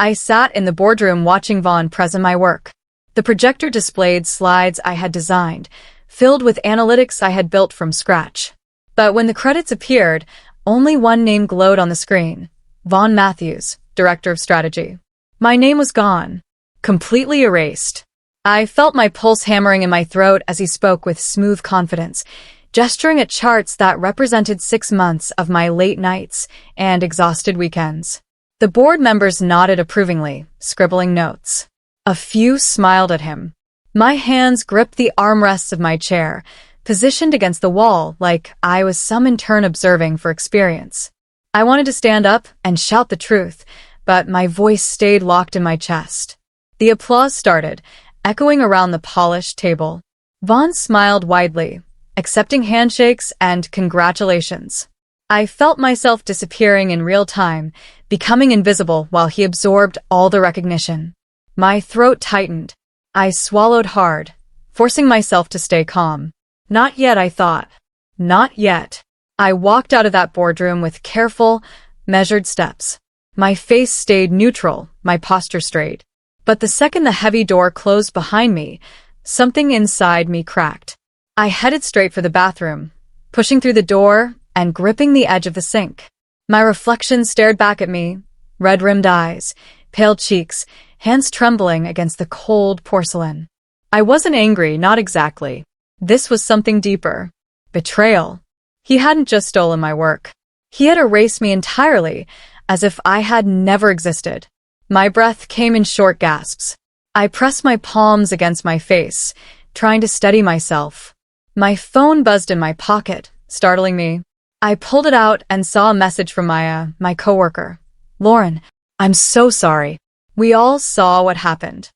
I sat in the boardroom watching Vaughn present my work. The projector displayed slides I had designed, filled with analytics I had built from scratch. But when the credits appeared, only one name glowed on the screen: Vaughn Matthews, Director of Strategy. My name was gone, completely erased. I felt my pulse hammering in my throat as he spoke with smooth confidence, gesturing at charts that represented 6 months of my late nights and exhausted weekends. The board members nodded approvingly, scribbling notes. A few smiled at him. My hands gripped the armrests of my chair, positioned against the wall like I was some intern observing for experience. I wanted to stand up and shout the truth, but my voice stayed locked in my chest. The applause started, echoing around the polished table. Vaughn smiled widely, accepting handshakes and congratulations. I felt myself disappearing in real time, becoming invisible while he absorbed all the recognition. My throat tightened. I swallowed hard, forcing myself to stay calm. Not yet, I thought. Not yet. I walked out of that boardroom with careful, measured steps. My face stayed neutral, my posture straight. But the second the heavy door closed behind me, something inside me cracked. I headed straight for the bathroom, pushing through the door and gripping the edge of the sink. My reflection stared back at me, red-rimmed eyes, pale cheeks, hands trembling against the cold porcelain. I wasn't angry, not exactly. This was something deeper. Betrayal. He hadn't just stolen my work. He had erased me entirely, as if I had never existed. My breath came in short gasps. I pressed my palms against my face, trying to steady myself. My phone buzzed in my pocket, startling me. I pulled it out and saw a message from my coworker. "Lauren, I'm so sorry." We all saw what happened.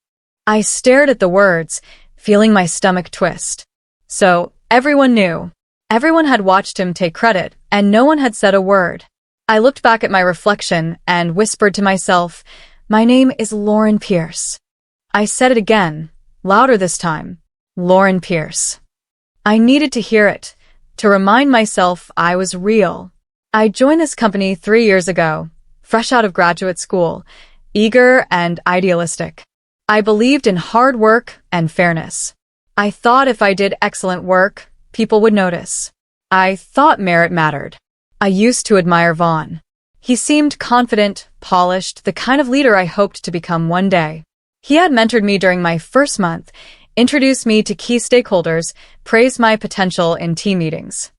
I stared at the words, feeling my stomach twist. So, everyone knew. Everyone had watched him take credit, and no one had said a word. I looked back at my reflection and whispered to myself, "My name is Lauren Pierce." I said it again, louder this time. Lauren Pierce. I needed to hear it, to remind myself I was real. I joined this company 3 years ago, fresh out of graduate school, eager and idealistic. I believed in hard work and fairness. I thought if I did excellent work, people would notice. I thought merit mattered. I used to admire Vaughn. He seemed confident, polished, the kind of leader I hoped to become one day. He had mentored me during my first month, introduced me to key stakeholders, praised my potential in team meetings.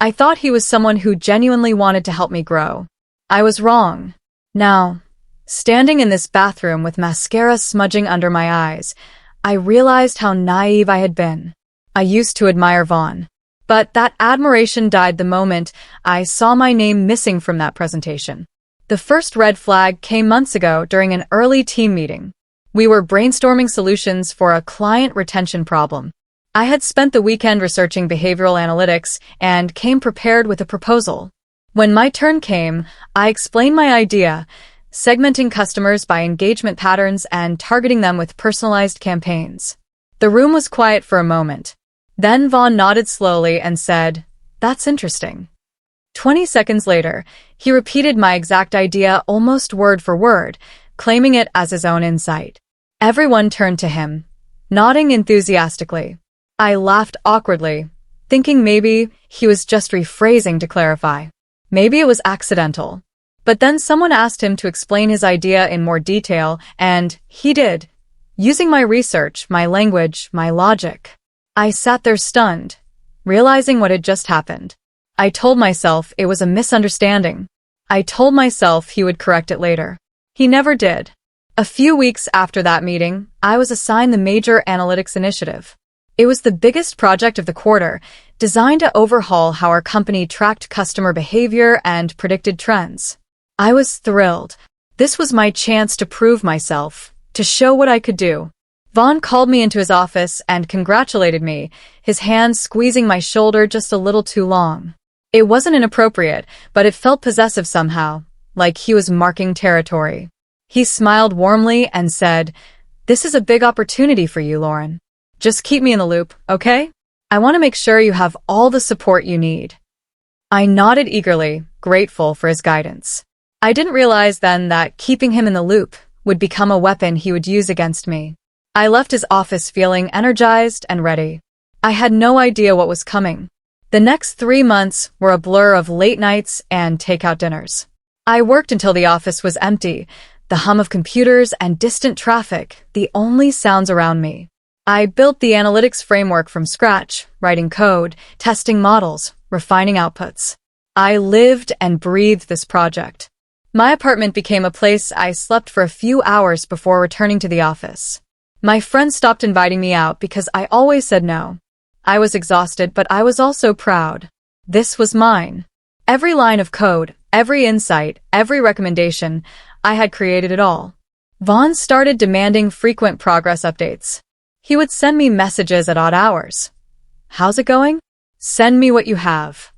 I thought he was someone who genuinely wanted to help me grow. I was wrong. Now, standing in this bathroom with mascara smudging under my eyes, I realized how naive I had been. I used to admire Vaughn. But that admiration died the moment I saw my name missing from that presentation. The first red flag came months ago during an early team meeting. We were brainstorming solutions for a client retention problem. I had spent the weekend researching behavioral analytics and came prepared with a proposal. When my turn came, I explained my idea, segmenting customers by engagement patterns and targeting them with personalized campaigns. The room was quiet for a moment. Then Vaughn nodded slowly and said, "That's interesting." 20 seconds later, he repeated my exact idea almost word for word, claiming it as his own insight. Everyone turned to him, nodding enthusiastically. I laughed awkwardly, thinking maybe he was just rephrasing to clarify. Maybe it was accidental. But then someone asked him to explain his idea in more detail, and he did, using my research, my language, my logic. I sat there stunned, realizing what had just happened. I told myself it was a misunderstanding. I told myself he would correct it later. He never did. A few weeks after that meeting, I was assigned the major analytics initiative. It was the biggest project of the quarter, designed to overhaul how our company tracked customer behavior and predicted trends. I was thrilled. This was my chance to prove myself, to show what I could do. Vaughn called me into his office and congratulated me, his hand squeezing my shoulder just a little too long. It wasn't inappropriate, but it felt possessive somehow, like he was marking territory. He smiled warmly and said, "This is a big opportunity for you, Lauren. Just keep me in the loop, okay? I want to make sure you have all the support you need." I nodded eagerly, grateful for his guidance. I didn't realize then that keeping him in the loop would become a weapon he would use against me. I left his office feeling energized and ready. I had no idea what was coming. The next 3 months were a blur of late nights and takeout dinners. I worked until the office was empty, the hum of computers and distant traffic, the only sounds around me. I built the analytics framework from scratch, writing code, testing models, refining outputs. I lived and breathed this project. My apartment became a place I slept for a few hours before returning to the office. My friends stopped inviting me out because I always said no. I was exhausted, but I was also proud. This was mine. Every line of code, every insight, every recommendation, I had created it all. Vaughn started demanding frequent progress updates. He would send me messages at odd hours. "How's it going? Send me what you have."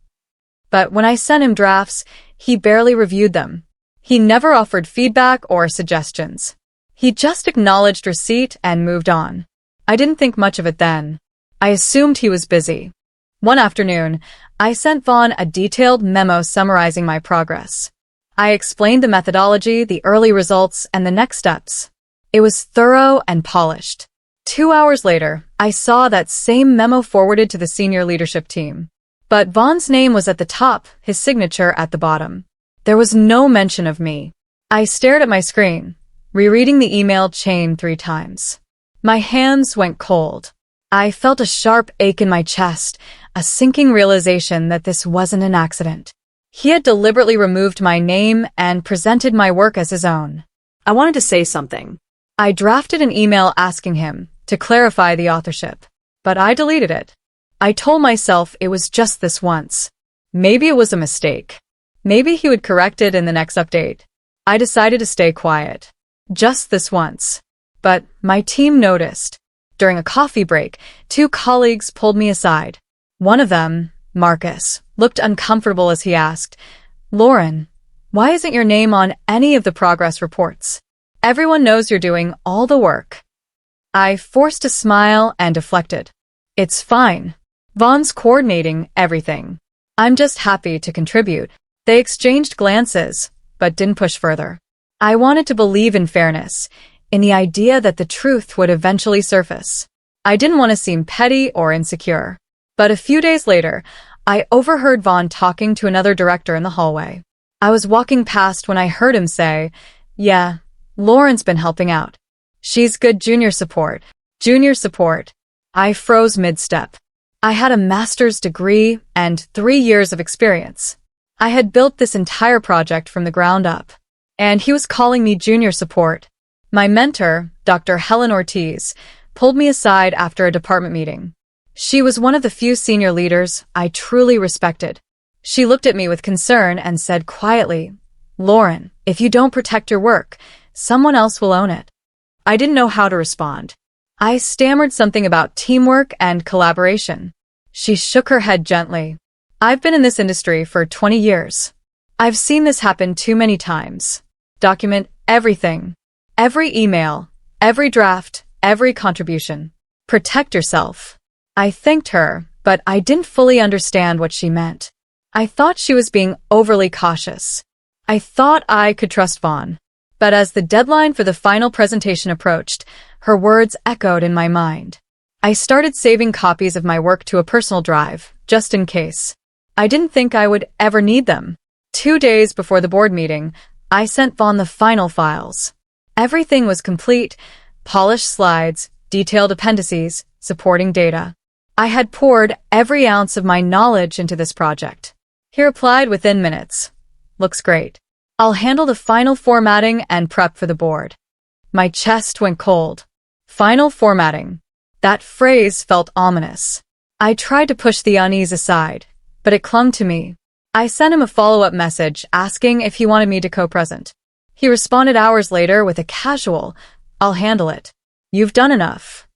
But when I sent him drafts, he barely reviewed them. He never offered feedback or suggestions. He just acknowledged receipt and moved on. I didn't think much of it then. I assumed he was busy. One afternoon, I sent Vaughn a detailed memo summarizing my progress. I explained the methodology, the early results, and the next steps. It was thorough and polished. 2 hours later, I saw that same memo forwarded to the senior leadership team. But Vaughn's name was at the top, his signature at the bottom. There was no mention of me. I stared at my screen, rereading the email chain 3 times. My hands went cold. I felt a sharp ache in my chest, a sinking realization that this wasn't an accident. He had deliberately removed my name and presented my work as his own. I wanted to say something. I drafted an email asking him to clarify the authorship, but I deleted it. I told myself it was just this once. Maybe it was a mistake. Maybe he would correct it in the next update. I decided to stay quiet. Just this once. But my team noticed. During a coffee break, 2 colleagues pulled me aside. One of them, Marcus, looked uncomfortable as he asked, "Lauren, why isn't your name on any of the progress reports? Everyone knows you're doing all the work." I forced a smile and deflected. "It's fine. Vaughn's coordinating everything. I'm just happy to contribute." They exchanged glances, but didn't push further. I wanted to believe in fairness, in the idea that the truth would eventually surface. I didn't want to seem petty or insecure. But a few days later, I overheard Vaughn talking to another director in the hallway. I was walking past when I heard him say, "Yeah, Lauren's been helping out. She's good junior support." Junior support. I froze mid-step. I had a master's degree and 3 years of experience. I had built this entire project from the ground up. And he was calling me junior support. My mentor, Dr. Helen Ortiz, pulled me aside after a department meeting. She was one of the few senior leaders I truly respected. She looked at me with concern and said quietly, "Lauren, if you don't protect your work, someone else will own it." I didn't know how to respond. I stammered something about teamwork and collaboration. She shook her head gently. "I've been in this industry for 20 years. I've seen this happen too many times. Document everything. Every email, every draft, every contribution. Protect yourself." I thanked her, but I didn't fully understand what she meant. I thought she was being overly cautious. I thought I could trust Vaughn. But as the deadline for the final presentation approached, her words echoed in my mind. I started saving copies of my work to a personal drive, just in case. I didn't think I would ever need them. 2 days before the board meeting, I sent Vaughn the final files. Everything was complete: polished slides, detailed appendices, supporting data. I had poured every ounce of my knowledge into this project. He replied within minutes. "Looks great. I'll handle the final formatting and prep for the board." My chest went cold. Final formatting. That phrase felt ominous. I tried to push the unease aside, but it clung to me. I sent him a follow-up message asking if he wanted me to co-present. He responded hours later with a casual, "I'll handle it. You've done enough."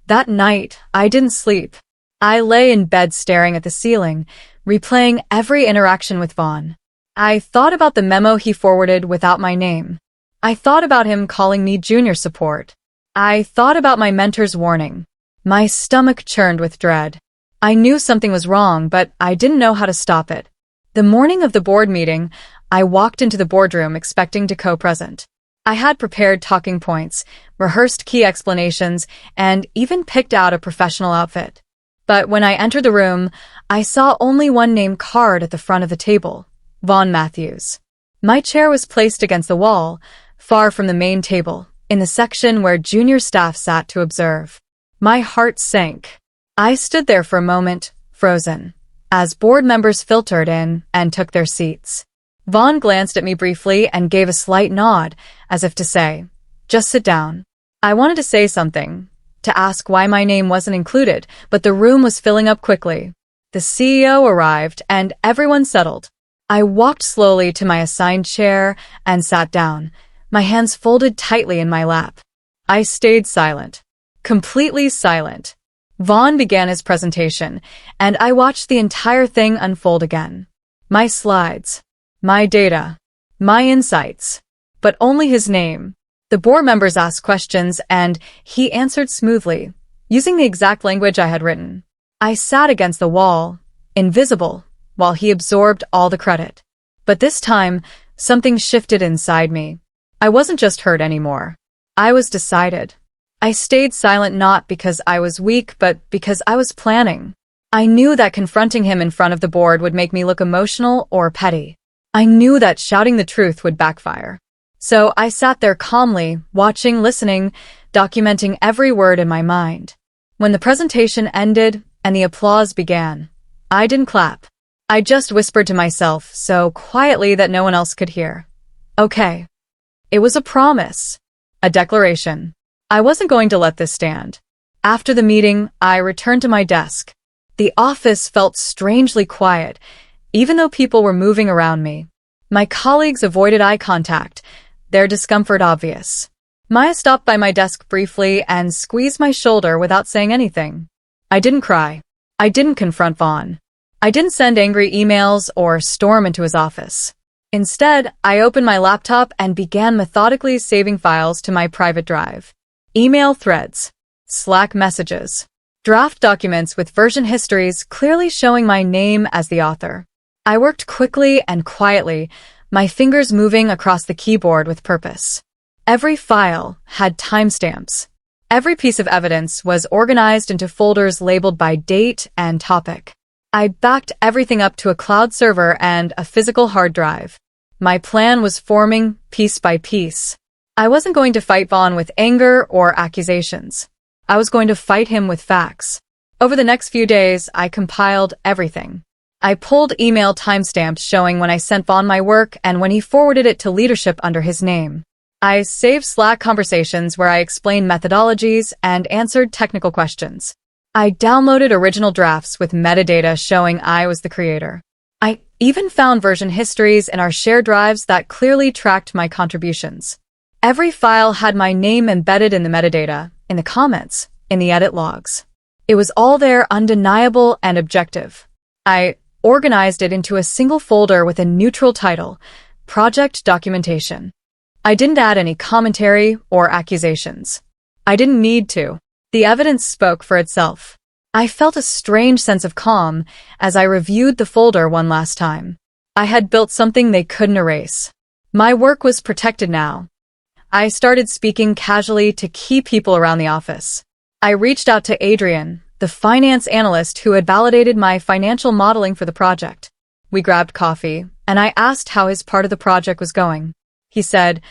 That night, I didn't sleep. I lay in bed staring at the ceiling, replaying every interaction with Vaughn. I thought about the memo he forwarded without my name. I thought about him calling me junior support. I thought about my mentor's warning. My stomach churned with dread. I knew something was wrong, but I didn't know how to stop it. The morning of the board meeting, I walked into the boardroom expecting to co-present. I had prepared talking points, rehearsed key explanations, and even picked out a professional outfit. But when I entered the room, I saw only one name card at the front of the table, Vaughn Matthews. My chair was placed against the wall, far from the main table, in the section where junior staff sat to observe. My heart sank. I stood there for a moment, frozen, as board members filtered in and took their seats. Vaughn glanced at me briefly and gave a slight nod, as if to say, "Just sit down." I wanted to say something, to ask why my name wasn't included, but the room was filling up quickly. The CEO arrived, and everyone settled. I walked slowly to my assigned chair and sat down, my hands folded tightly in my lap. I stayed silent, completely silent. Vaughn began his presentation, and I watched the entire thing unfold again. My slides, my data, my insights, but only his name. The board members asked questions, and he answered smoothly, using the exact language I had written. I sat against the wall, invisible, while he absorbed all the credit. But this time, something shifted inside me. I wasn't just hurt anymore. I was decided. I stayed silent not because I was weak, but because I was planning. I knew that confronting him in front of the board would make me look emotional or petty. I knew that shouting the truth would backfire. So I sat there calmly, watching, listening, documenting every word in my mind. When the presentation ended and the applause began, I didn't clap. I just whispered to myself so quietly that no one else could hear. Okay. It was a promise, a declaration. I wasn't going to let this stand. After the meeting, I returned to my desk. The office felt strangely quiet, even though people were moving around me. My colleagues avoided eye contact, their discomfort obvious. Maya stopped by my desk briefly and squeezed my shoulder without saying anything. I didn't cry. I didn't confront Vaughn. I didn't send angry emails or storm into his office. Instead, I opened my laptop and began methodically saving files to my private drive. Email threads, Slack messages, draft documents with version histories clearly showing my name as the author. I worked quickly and quietly, my fingers moving across the keyboard with purpose. Every file had timestamps. Every piece of evidence was organized into folders labeled by date and topic. I backed everything up to a cloud server and a physical hard drive. My plan was forming piece by piece. I wasn't going to fight Vaughn with anger or accusations. I was going to fight him with facts. Over the next few days, I compiled everything. I pulled email timestamps showing when I sent Vaughn my work and when he forwarded it to leadership under his name. I saved Slack conversations where I explained methodologies and answered technical questions. I downloaded original drafts with metadata showing I was the creator. I even found version histories in our shared drives that clearly tracked my contributions. Every file had my name embedded in the metadata, in the comments, in the edit logs. It was all there, undeniable and objective. I organized it into a single folder with a neutral title, Project Documentation. I didn't add any commentary or accusations. I didn't need to. The evidence spoke for itself. I felt a strange sense of calm as I reviewed the folder one last time. I had built something they couldn't erase. My work was protected now. I started speaking casually to key people around the office. I reached out to Adrian, the finance analyst who had validated my financial modeling for the project. We grabbed coffee, and I asked how his part of the project was going. He said,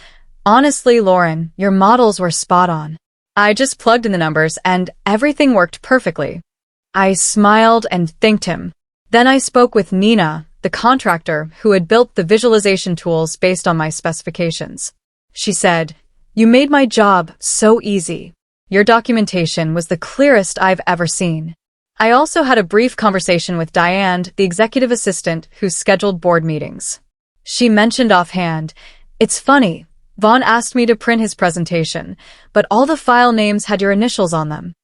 "Honestly, Lauren, your models were spot on. I just plugged in the numbers and everything worked perfectly." I smiled and thanked him. Then I spoke with Nina, the contractor who had built the visualization tools based on my specifications. She said, "You made my job so easy. Your documentation was the clearest I've ever seen." I also had a brief conversation with Diane, the executive assistant who scheduled board meetings. She mentioned offhand, "It's funny, Vaughn asked me to print his presentation, but all the file names had your initials on them."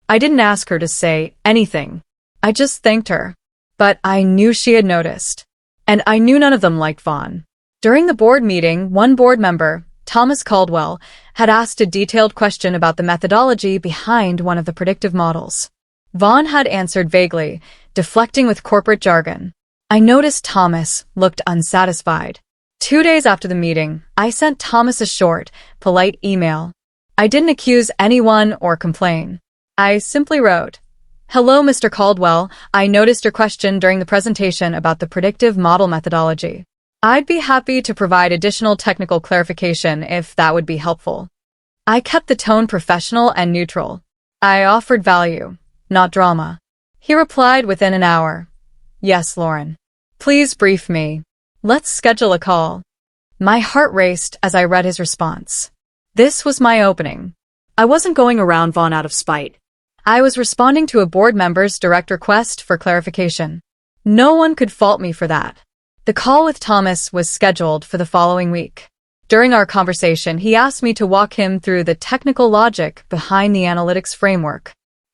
I didn't ask her to say anything. I just thanked her. But I knew she had noticed. And I knew none of them liked Vaughn. During the board meeting, one board member, Thomas Caldwell, had asked a detailed question about the methodology behind one of the predictive models. Vaughn had answered vaguely, deflecting with corporate jargon. I noticed Thomas looked unsatisfied. 2 days after the meeting, I sent Thomas a short, polite email. I didn't accuse anyone or complain. I simply wrote, "Hello, Mr. Caldwell. I noticed your question during the presentation about the predictive model methodology. I'd be happy to provide additional technical clarification if that would be helpful." I kept the tone professional and neutral. I offered value, not drama. He replied within an hour. "Yes, Lauren. Please brief me. Let's schedule a call." My heart raced as I read his response. This was my opening. I wasn't going around Vaughn out of spite. I was responding to a board member's direct request for clarification. No one could fault me for that. The call with Thomas was scheduled for the following week. During our conversation, he asked me to walk him through the technical logic behind the analytics framework.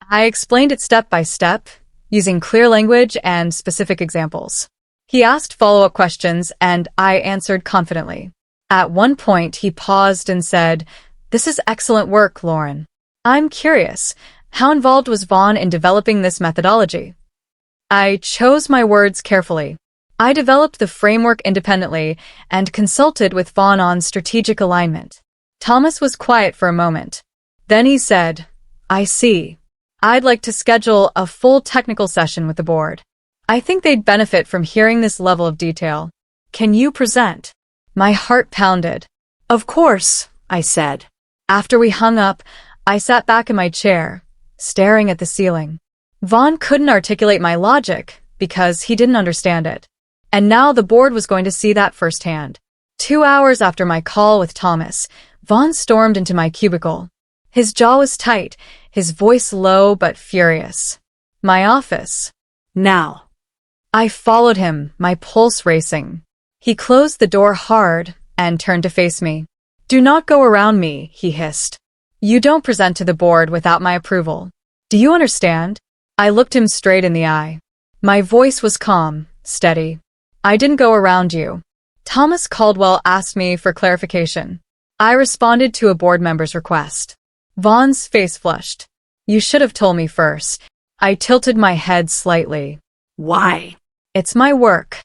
I explained it step by step, using clear language and specific examples. He asked follow-up questions, and I answered confidently. At one point, he paused and said, "This is excellent work, Lauren. I'm curious, how involved was Vaughn in developing this methodology?" I chose my words carefully. I developed the framework independently and consulted with Vaughn on strategic alignment. Thomas was quiet for a moment. Then he said, "I see. I'd like to schedule a full technical session with the board. I think they'd benefit from hearing this level of detail. Can you present?" My heart pounded. "Of course," I said. After we hung up, I sat back in my chair, staring at the ceiling. Vaughn couldn't articulate my logic because he didn't understand it. And now the board was going to see that firsthand. 2 hours after my call with Thomas, Vaughn stormed into my cubicle. His jaw was tight, his voice low but furious. "My office." "Now." I followed him, my pulse racing. He closed the door hard and turned to face me. "Do not go around me," he hissed. "You don't present to the board without my approval. Do you understand?" I looked him straight in the eye. My voice was calm, steady. "I didn't go around you." Thomas Caldwell asked me for clarification. I responded to a board member's request. Vaughn's face flushed. "You should have told me first." I tilted my head slightly. "Why?" "It's my work."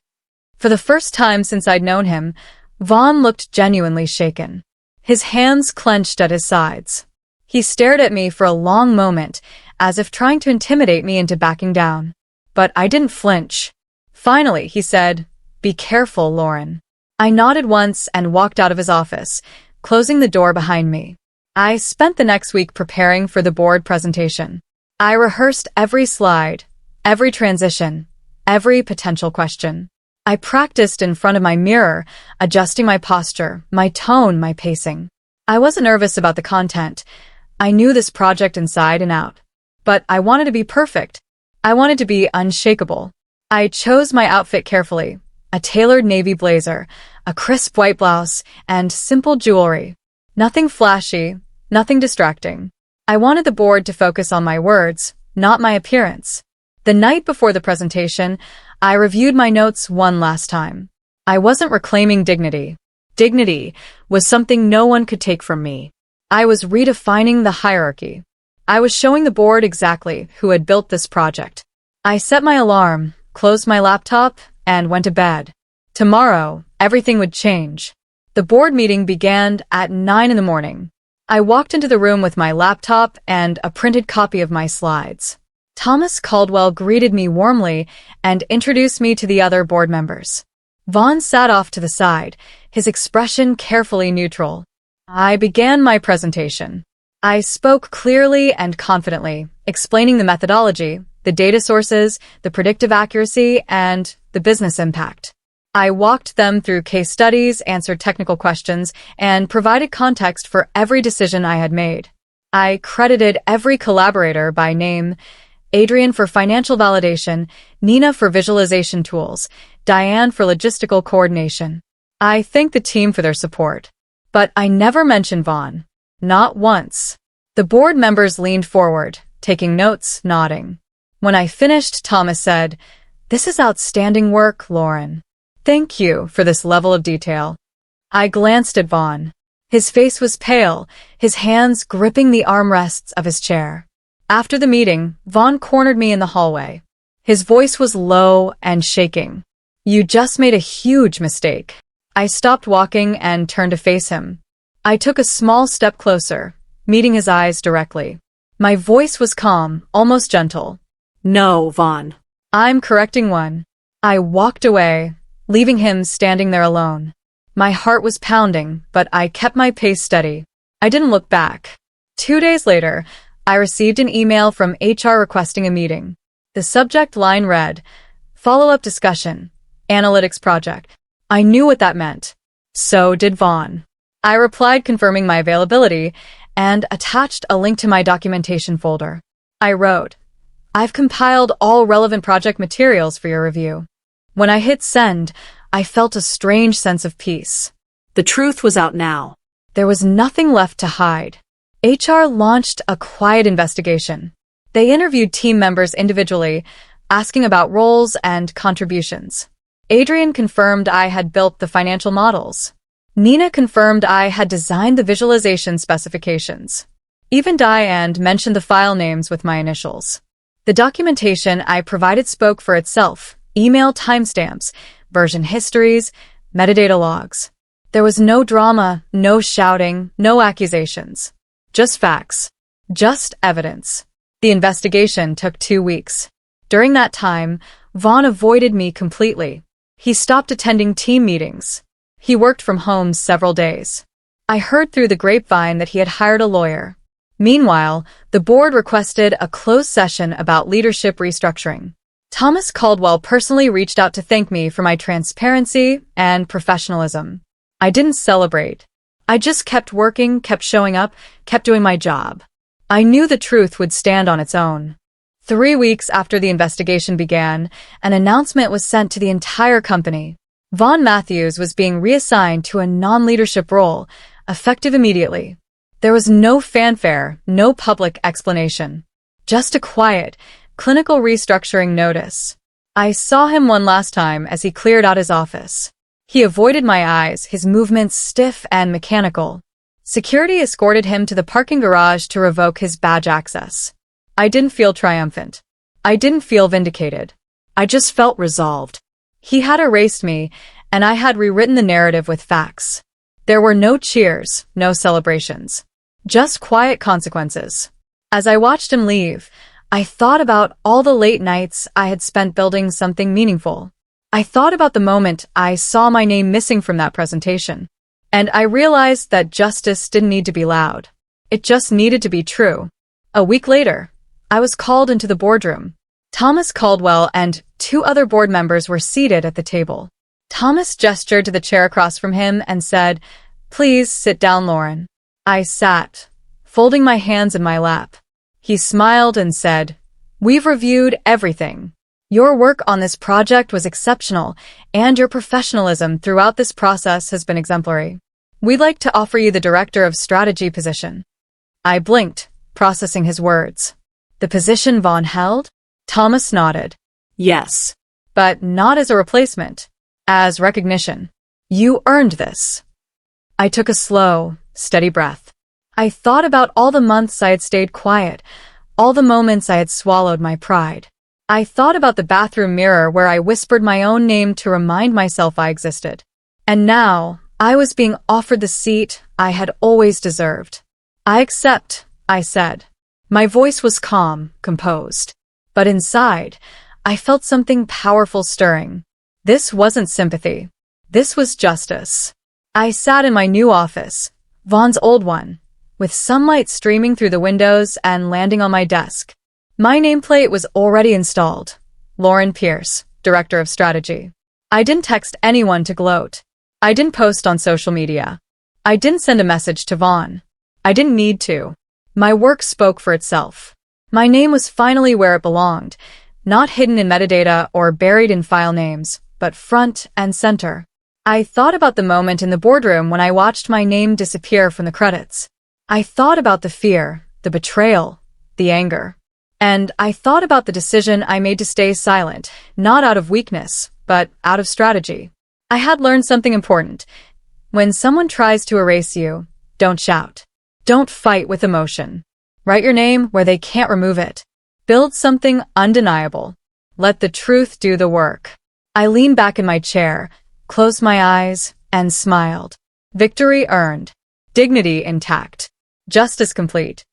For the first time since I'd known him, Vaughn looked genuinely shaken. His hands clenched at his sides. He stared at me for a long moment, as if trying to intimidate me into backing down. But I didn't flinch. Finally, he said, "Be careful, Lauren." I nodded once and walked out of his office, closing the door behind me. I spent the next week preparing for the board presentation. I rehearsed every slide, every transition, every potential question. I practiced in front of my mirror, adjusting my posture, my tone, my pacing. I wasn't nervous about the content. I knew this project inside and out. But I wanted to be perfect. I wanted to be unshakable. I chose my outfit carefully. A tailored navy blazer, a crisp white blouse, and simple jewelry. Nothing flashy, nothing distracting. I wanted the board to focus on my words, not my appearance. The night before the presentation, I reviewed my notes one last time. I wasn't reclaiming dignity. Dignity was something no one could take from me. I was redefining the hierarchy. I was showing the board exactly who had built this project. I set my alarm, closed my laptop, and went to bed. Tomorrow, everything would change. The board meeting began at 9 in the morning. I walked into the room with my laptop and a printed copy of my slides. Thomas Caldwell greeted me warmly and introduced me to the other board members. Vaughn sat off to the side, his expression carefully neutral. I began my presentation. I spoke clearly and confidently, explaining the methodology, the data sources, the predictive accuracy, and the business impact. I walked them through case studies, answered technical questions, and provided context for every decision I had made. I credited every collaborator by name: Adrian for financial validation, Nina for visualization tools, Diane for logistical coordination. I thanked the team for their support. But I never mentioned Vaughn. Not once. The board members leaned forward, taking notes, nodding. When I finished, Thomas said, "This is outstanding work, Lauren. Thank you for this level of detail." I glanced at Vaughn. His face was pale, his hands gripping the armrests of his chair. After the meeting, Vaughn cornered me in the hallway. His voice was low and shaking. "You just made a huge mistake." I stopped walking and turned to face him. I took a small step closer, meeting his eyes directly. My voice was calm, almost gentle. No, Vaughn. I'm correcting one. I walked away, leaving him standing there alone. My heart was pounding, but I kept my pace steady. I didn't look back. 2 days later, I received an email from HR requesting a meeting. The subject line read, "Follow-up discussion, analytics project." I knew what that meant. So did Vaughn. I replied confirming my availability and attached a link to my documentation folder. I wrote, "I've compiled all relevant project materials for your review." When I hit send, I felt a strange sense of peace. The truth was out now. There was nothing left to hide. HR launched a quiet investigation. They interviewed team members individually, asking about roles and contributions. Adrian confirmed I had built the financial models. Nina confirmed I had designed the visualization specifications. Even Diane mentioned the file names with my initials. The documentation I provided spoke for itself: email timestamps, version histories, metadata logs. There was no drama, no shouting, no accusations. Just facts. Just evidence. The investigation took 2 weeks. During that time, Vaughn avoided me completely. He stopped attending team meetings. He worked from home several days. I heard through the grapevine that he had hired a lawyer. Meanwhile, the board requested a closed session about leadership restructuring. Thomas Caldwell personally reached out to thank me for my transparency and professionalism. I didn't celebrate. I just kept working, kept showing up, kept doing my job. I knew the truth would stand on its own. 3 weeks after the investigation began, an announcement was sent to the entire company. Vaughn Matthews was being reassigned to a non-leadership role, effective immediately. There was no fanfare, no public explanation. Just a quiet, clinical restructuring notice. I saw him one last time as he cleared out his office. He avoided my eyes, his movements stiff and mechanical. Security escorted him to the parking garage to revoke his badge access. I didn't feel triumphant. I didn't feel vindicated. I just felt resolved. He had erased me, and I had rewritten the narrative with facts. There were no cheers, no celebrations. Just quiet consequences. As I watched him leave, I thought about all the late nights I had spent building something meaningful. I thought about the moment I saw my name missing from that presentation. And I realized that justice didn't need to be loud. It just needed to be true. A week later, I was called into the boardroom. Thomas Caldwell and 2 other board members were seated at the table. Thomas gestured to the chair across from him and said, "Please sit down, Lauren." I sat, folding my hands in my lap. He smiled and said, "We've reviewed everything. Your work on this project was exceptional, and your professionalism throughout this process has been exemplary. We'd like to offer you the Director of Strategy position." I blinked, processing his words. The position Vaughn held? Thomas nodded. Yes. But not as a replacement. As recognition. You earned this. I took a slow, steady breath. I thought about all the months I had stayed quiet, all the moments I had swallowed my pride. I thought about the bathroom mirror where I whispered my own name to remind myself I existed. And now, I was being offered the seat I had always deserved. "I accept," I said. My voice was calm, composed. But inside, I felt something powerful stirring. This wasn't sympathy. This was justice. I sat in my new office, Vaughn's old one, with sunlight streaming through the windows and landing on my desk. My nameplate was already installed. Lauren Pierce, Director of Strategy. I didn't text anyone to gloat. I didn't post on social media. I didn't send a message to Vaughn. I didn't need to. My work spoke for itself. My name was finally where it belonged, not hidden in metadata or buried in file names, but front and center. I thought about the moment in the boardroom when I watched my name disappear from the credits. I thought about the fear, the betrayal, the anger. And I thought about the decision I made to stay silent, not out of weakness, but out of strategy. I had learned something important. When someone tries to erase you, don't shout. Don't fight with emotion. Write your name where they can't remove it. Build something undeniable. Let the truth do the work. I leaned back in my chair, closed my eyes, and smiled. Victory earned. Dignity intact. Justice complete.